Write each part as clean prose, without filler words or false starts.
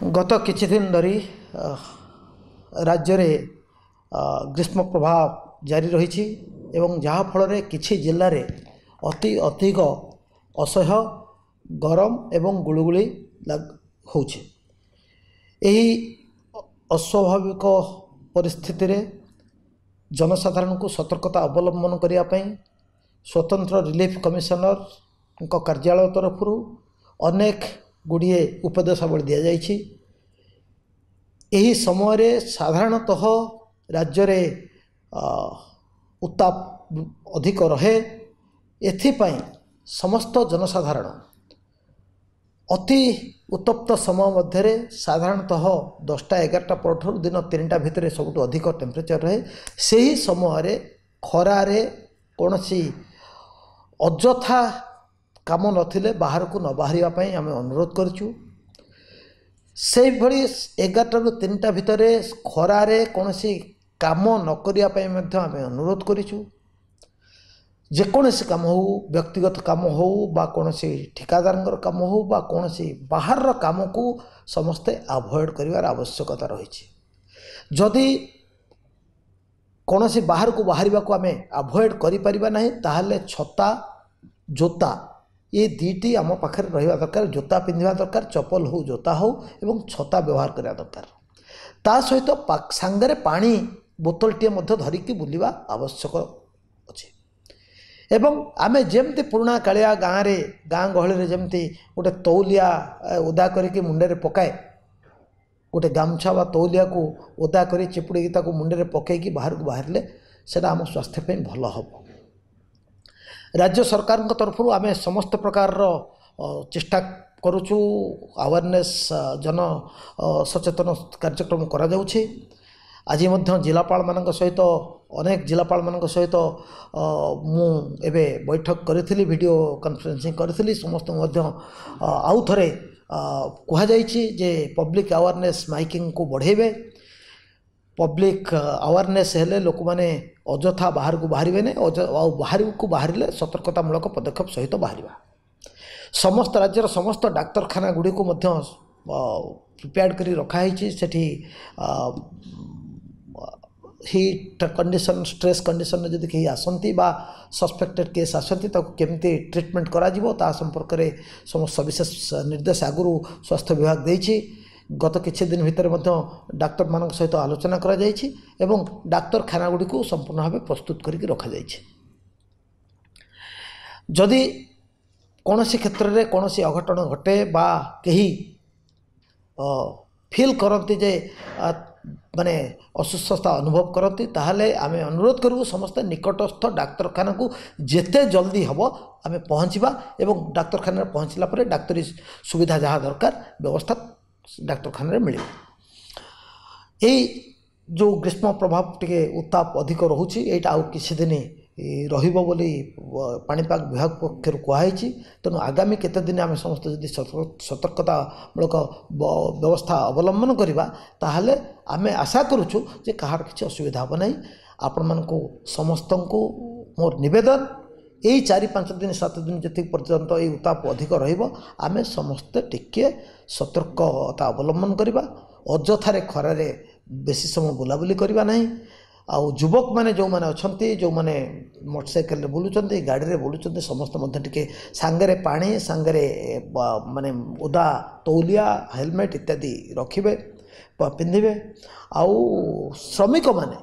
गत किछि दिन धरी राज्य रे ग्रीष्म प्रभाव जारी रही एवं जहाँ फल किछि जिले में अति अधिक असह्य गरम एवं गुलुगुली होछि। एही अस्वाभाविक परिस्थिति रे जनसाधारण को सतर्कता अवलंबन करने स्वतंत्र रिलीफ कमिशनर कार्यालय तरफ अनेक गुड़िए उपदेशावली दि जाइछि। एही समय रे साधारणतः राज्य रे उत्ताप अधिक रहे। एथिपाई समस्त जनसाधारण अति उत्तप्त समय मध्य साधारणतः 10टा-11टा पर दिन 3टा भितर सबुठ अधिक टेम्परेचर रहे। सही समय खरारे कौन सी अजथा काम नथिले बाहर को न बाहरिया पई आमे अनुरोध करछु। से भली 11टा रु 3टा भितर खरारे कौन सी काम न करिया पई मध्य आमे अनुरोध करिछु। जेकोसी काम हो, व्यक्तिगत काम हो बा कौन सी ठिकादार काम हो बा कौन सी बाहर काम को समस्ते अवॉइड करिवार आवश्यकता रही। जदि कौन सी बाहर को बाहर को आमे अवॉइड करि परिबा नहीं ताहले छता जोता ये दीटी आम पाखे रहा दरकार। जोता पिंधा दरकार, चप्पल हो जोता हो एवं छता व्यवहार करा दरकार। ता सहित सांगरे पानी बोतलटे धरिकी बुलवा आवश्यक अच्छे। एवं आमे जेमती पुराणा कालिया गाँ गहली जमती गोटे तौलिया ओदा करके मुंडे पकाए, गोटे गामछा बा तौलिया को ओदा कर चिपुड़ी मुंडे पकईकी बाहर को बाहर से आम स्वास्थ्य भल हम। राज्य सरकार तरफ आमे समस्त प्रकार चेष्टा करुचु। अवेयरनेस जन सचेतन कार्यक्रम करा जाउछि। आज जिलापाल मान सहित अनेक जिलापाल मान सहित मु एबे बैठक करी वीडियो कॉन्फ्रेंसिंग करी समस्त आउ थरे कहा जाइछि जे पब्लिक अवेयरनेस माइकिंग को बढ़ेबे। पब्लिक अवेयरनेस हेले लोक माने अजथा बाहर को बाहर ने बाहर को बाहर सतर्कतामूलक पदक्षेप सहित बाहर। समस्त राज्यर समस्त डाक्तरखाना गुड़ी को प्रिपेयर करी रखाई। सेठी हीट कंडीशन स्ट्रेस कंडीशन जदि कहीं आसती बा सस्पेक्टेड केस आसती केमती ट्रीटमेंट करा जिवो ता संपर्क में समस्त सविशेष निर्देश आगु स्वास्थ्य विभाग देछि। गत किछि दिन भितर डाक्तर मान सहित आलोचना करा जाइछि एवं डाक्तरखाना गुड़ी को संपूर्ण भाव प्रस्तुत करके रखा जाइछि। जदि कौन सी क्षेत्र में कौन सी अघटन घटे बा कहीं फील करती जे माने असुस्थता अनुभव करती ताहले आमे अनुरोध करूँ समस्त निकटस्थ डाक्तरखाना को जेते जल्दी हम आमे पहुँचवा एवं डाक्तरखाना पहुँचला पर डाक्तरी सुविधा जहाँ दरकार व्यवस्था डाक्तरखाना मिले। यही जो ग्रीष्म प्रभाव टिके उत्ताप अधिक रोचे यहाँ आउ किछि दिन रहिबो बोली पाणीपाग विभाग पक्षर कहुई। तेणु आगामी केते दिन आम समस्त जदि सतर्कतामूलक व्यवस्था अवलंबन करवा ताहले आमे आशा करुचु जे कहार किछि असुविधा हम नहीं। आपण मानकु समस्त को मोर निवेदन यही 4-5 दिन 7 दिन जी पर्यंत ये उत्ताप अधिक रमें समस्ते टिके सतर्कता अवलंबन करवा। अजथारे खरारे बेसी समय बुलाबुली करवा नहीं। आउ युवक मैंने जो मैंने अच्छा जो मैंने मोटरसाइकेल बुलूँ गाड़ी में बुलूँ समस्त टिके सांगरे पानी सांगरे माने ओदा तौलिया हेलमेट इत्यादि रखिबे पिंधिबे। आउ श्रमिक माने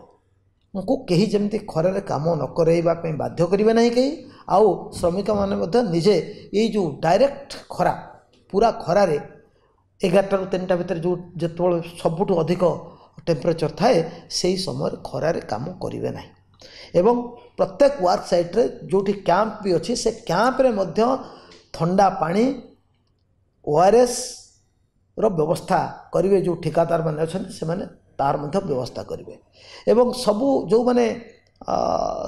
उनको कहीं जमती खरारे काम न करवा बाध्य करेंगे नहीं कहीं। आउ श्रमिक माने निजे ये जो डायरेक्ट खरा पूरा खरारे 11टा रु 3टा भितर जो जो सबुठ अधिक टेम्परेचर थाए से समय खरारे काम करेंगे नहीं। एवं प्रत्येक वर्क साइट रे जोठी कैंप भी अच्छी से कैंप रे मध्य ठंडा पानी ओआरएस रो व्यवस्था करेंगे। जो ठिकादार मैंने अच्छा से मैंने तार मध्य व्यवस्था करेंगे। एवं सबू जो मैंने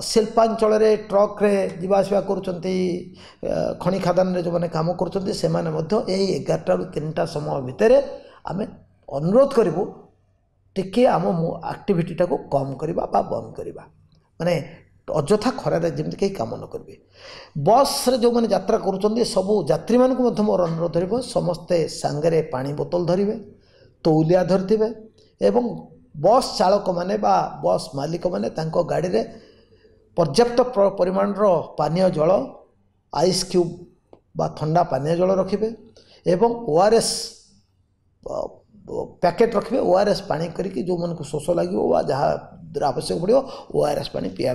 शिल्पांचल रे ट्रक रे जीवासवा करुचंती खनि खादान रे जो मैंने काम करुचंती से माने मध्य यही 11टा रु 3टा समय भितर आमे अनुरोध करिवो टिके आम एक्टिविटीटा को कम करवा बा बंद करवा माने अजथा खरारे जमी कहीं काम न करेंगे। बस रे जो मैंने यात्रा करुँच सबू यात्री मानक मोर अनुरोध रही समस्ते सांगरे पानी बोतल धरवे तौलिया धरिथिबे एवं बस चालक माने बा बस मालिक माने तांको गाड़ी रे पर्याप्त परिमाण रो पानीय जल आइस क्यूब बा ठंडा पानीय जल रखिबे एवं ओआरएस पैकेट रखिबे ओआरएस पानी करिकी जो मन को शोष लागिवो वा जहाँ आवश्यक पड़ो ओआरएस पानी पीवा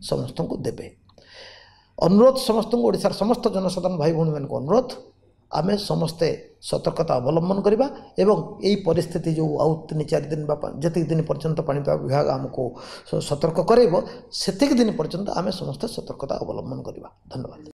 समस्त को देबे। अनुरोध समस्त ओडिशार समस्त जनसाधारण भाई भौणी मान अनुरोध आमे समस्ते सतर्कता अवलंबन करवा एवं यही परिस्थिति जो आउ 3-4 दिन जी दिन पर्यंत पाणीपाग विभाग आमको सतर्क करेब से दिन पर्यंत आमे समस्ते सतर्कता अवलंबन करवा। धन्यवाद।